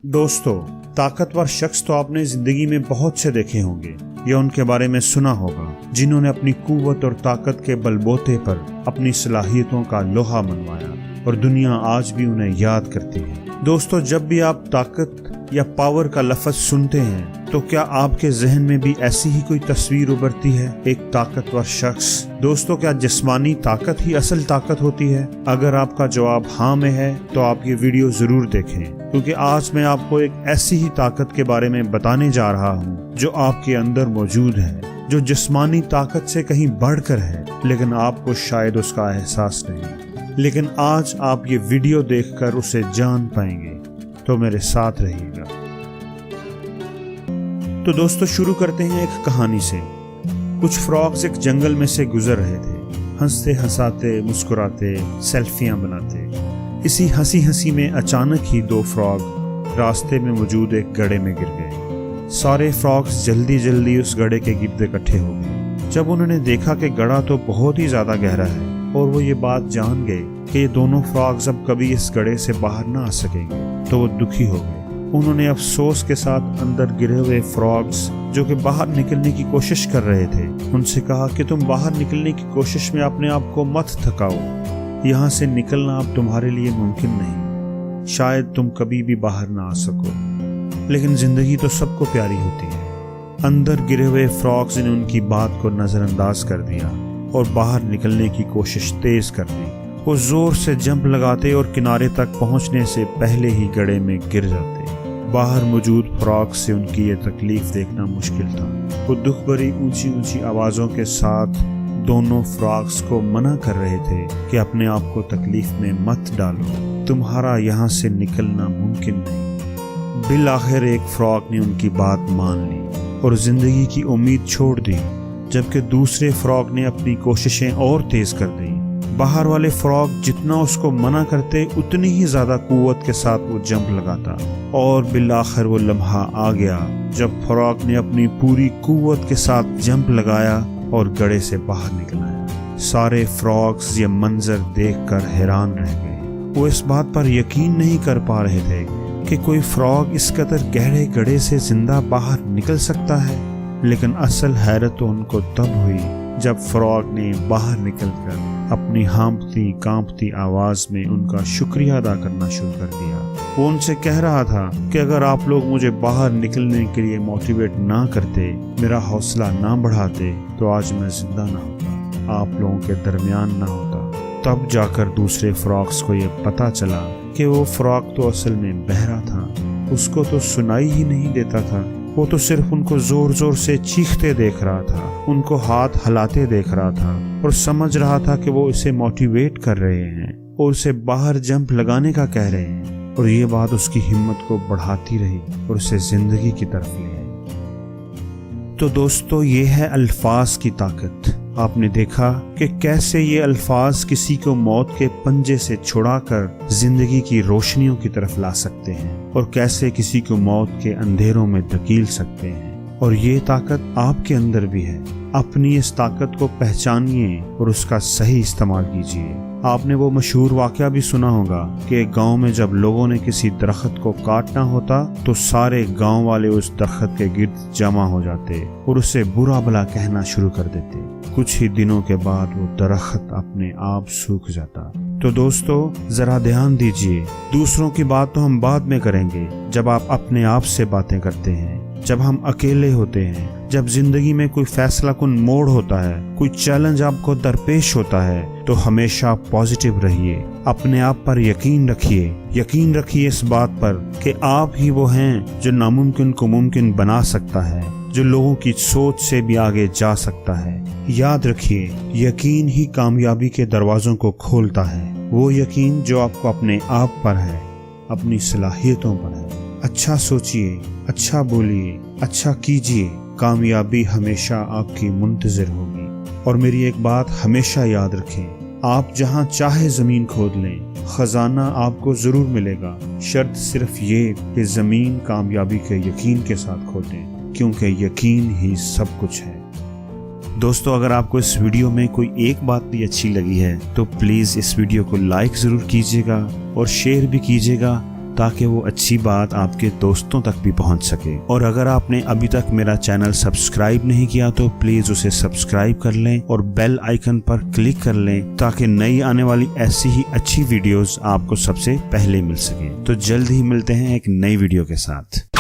दोस्तों, ताकतवर शख्स तो आपने जिंदगी में बहुत से देखे होंगे या उनके बारे में सुना होगा, जिन्होंने अपनी कुव्वत और ताकत के बलबूते पर अपनी सलाहियतों का लोहा मनवाया और दुनिया आज भी उन्हें याद करती है। दोस्तों, जब भी आप ताकत या पावर का लफ्ज सुनते हैं तो क्या आपके जहन में भी ऐसी ही कोई तस्वीर उभरती है, एक ताकतवर शख्स? दोस्तों, क्या जिस्मानी ताकत ही असल ताकत होती है? अगर आपका जवाब हाँ में है तो आप ये वीडियो जरूर देखें, क्योंकि आज मैं आपको एक ऐसी ही ताकत के बारे में बताने जा रहा हूँ जो आपके अंदर मौजूद है, जो जिस्मानी ताकत से कहीं बढ़कर है, लेकिन आपको शायद उसका एहसास नहीं। लेकिन आज आप ये वीडियो देखकर उसे जान पाएंगे, तो मेरे साथ रहिएगा। तो दोस्तों, शुरू करते हैं एक कहानी से। कुछ फ्रॉग्स एक जंगल में से गुजर रहे थे, हंसते हंसाते मुस्कुराते सेल्फियां बनाते। इसी हंसी हंसी में अचानक ही दो फ्रॉग रास्ते में मौजूद एक गड्ढे में गिर गए। सारे फ्रॉग्स जल्दी जल्दी उस गड्ढे के गिर्द इकट्ठे हो गए। जब उन्होंने देखा कि गड्ढा तो बहुत ही ज्यादा गहरा है और वो ये बात जान गए कि ये दोनों फ्रॉग्स अब कभी इस गड्ढे से बाहर ना आ सकेंगे, तो वो दुखी हो गए। उन्होंने अफसोस के साथ अंदर गिरे हुए फ्रॉग्स जो कि बाहर निकलने की कोशिश कर रहे थे, उनसे कहा कि तुम बाहर निकलने की कोशिश में अपने आप को मत थकाओ। यहाँ से निकलना अब तुम्हारे लिए मुमकिन नहीं, शायद तुम कभी भी बाहर ना आ सको, लेकिन जिंदगी तो सबको प्यारी होती है। अंदर गिरे हुए फ्रॉग्स ने उनकी बात को नजरअंदाज कर दिया और बाहर निकलने की कोशिश तेज कर दी। वो जोर से जंप लगाते और किनारे तक पहुंचने से पहले ही गड्ढे में गिर जाते। बाहर मौजूद फ्रॉग से उनकी ये तकलीफ देखना मुश्किल था। वो दुख भरी ऊंची ऊंची आवाजों के साथ दोनों फ्रॉग्स को मना कर रहे थे कि अपने आप को तकलीफ में मत डालो, तुम्हारा यहाँ से निकलना मुमकिन नहीं। बिल आखिर एक फ्रॉग ने उनकी बात मान ली और जिंदगी की उम्मीद छोड़ दी, जबकि दूसरे फ्रॉग ने अपनी कोशिशें और तेज कर दी। बाहर वाले फ्रॉग जितना उसको मना करते, उतनी ही ज्यादा कुव्वत के साथ वो जंप लगाता और बिलाखिर वो लम्हा आ गया जब फ्रॉग ने अपनी पूरी कुव्वत के साथ जंप लगाया और गड्ढे से बाहर निकल आया। सारे फ्रॉग्स ये मंजर देखकर हैरान रह गए। वो इस बात पर यकीन नहीं कर पा रहे थे कि कोई फ्रॉग इस कदर गहरे गड्ढे से जिंदा बाहर निकल सकता है। लेकिन असल हैरत तो उनको तब हुई जब फ्रॉग ने बाहर निकलकर अपनी हाँफती कांपती आवाज में उनका शुक्रिया अदा करना शुरू कर दिया। वो उनसे कह रहा था कि अगर आप लोग मुझे बाहर निकलने के लिए मोटिवेट ना करते, मेरा हौसला ना बढ़ाते, तो आज मैं जिंदा ना होता, आप लोगों के दरमियान ना होता। तब जाकर दूसरे फ्रॉग्स को ये पता चला कि वो फ्रॉग तो असल में बहरा था, उसको तो सुनाई ही नहीं देता था। वो तो सिर्फ उनको जोर जोर से चीखते देख रहा था, उनको हाथ हिलाते देख रहा था और समझ रहा था कि वो इसे मोटिवेट कर रहे हैं और उसे बाहर जंप लगाने का कह रहे हैं, और ये बात उसकी हिम्मत को बढ़ाती रही और उसे जिंदगी की तरफ ले आई। तो दोस्तों, ये है अल्फाज की ताकत। आपने देखा कि कैसे ये अल्फाज किसी को मौत के पंजे से छुड़ाकर जिंदगी की रोशनियों की तरफ ला सकते हैं और कैसे किसी को मौत के अंधेरों में धकेल सकते हैं। और ये ताकत आपके अंदर भी है। अपनी इस ताकत को पहचानिए और उसका सही इस्तेमाल कीजिए। आपने वो मशहूर वाकया भी सुना होगा कि एक गांव में जब लोगों ने किसी दरख्त को काटना होता तो सारे गांव वाले उस दरख्त के गिर्द जमा हो जाते और उसे बुरा भला कहना शुरू कर देते। कुछ ही दिनों के बाद वो दरख्त अपने आप सूख जाता। तो दोस्तों, जरा ध्यान दीजिए, दूसरों की बात तो हम बाद में करेंगे, जब आप अपने आप से बातें करते हैं, जब हम अकेले होते हैं, जब जिंदगी में कोई फैसला कुन मोड़ होता है, कोई चैलेंज आपको दरपेश होता है, तो हमेशा पॉजिटिव रहिए, अपने आप पर यकीन रखिए इस बात पर कि आप ही वो हैं जो नामुमकिन को मुमकिन बना सकता है, जो लोगों की सोच से भी आगे जा सकता है। याद रखिए, यकीन ही कामयाबी के दरवाजों को खोलता है, वो यकीन जो आपको अपने आप पर है, अपनी सलाहियतों पर है। अच्छा सोचिए, अच्छा बोलिए, अच्छा कीजिए, कामयाबी हमेशा आपकी मुंतज़िर होगी। और मेरी एक बात हमेशा याद रखें, आप जहां चाहे जमीन खोद लें, खजाना आपको जरूर मिलेगा। शर्त सिर्फ ये कि जमीन कामयाबी के यकीन के साथ खोदें, क्योंकि यकीन ही सब कुछ है। दोस्तों, अगर आपको इस वीडियो में कोई एक बात भी अच्छी लगी है तो प्लीज़ इस वीडियो को लाइक ज़रूर कीजिएगा और शेयर भी कीजिएगा, تاکہ وہ اچھی بات آپ کے دوستوں تک بھی پہنچ سکے۔ اور اگر آپ نے ابھی تک میرا چینل سبسکرائب نہیں کیا تو پلیز اسے سبسکرائب کر لیں اور بیل آئیکن پر کلک کر لیں تاکہ نئی آنے والی ایسی ہی اچھی ویڈیوز آپ کو سب سے پہلے مل سکیں۔ تو جلد ہی ملتے ہیں ایک نئی ویڈیو کے ساتھ۔